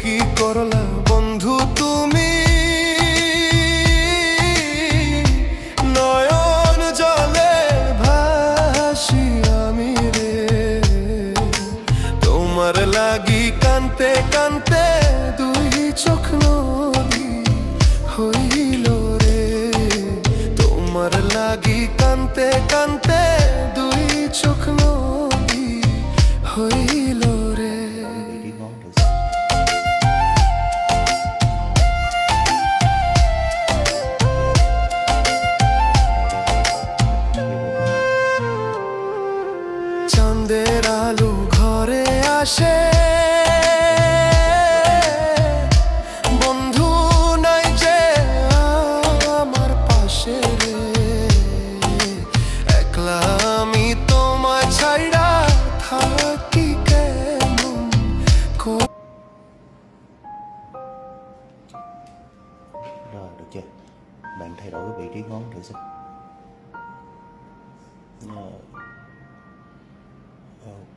কি করলা বন্ধু তুমি, নয়ন জলে ভাসি আমি রে। তোমার লাগি কানতে কানতে দুই চোখ নদী হইল রে। তোমার লাগি কানতে কানতে দুই চোখ নদী হইল রে। চাঁদের আলো ঘরে আসে, বন্ধু নাই যে আমার পাশে রে। একলা আমি তোমায় ছাইড়া থাকি কেমন Rồi, được chưa? Bạn thay đổi cái vị trí ngón thử xem. Rồi.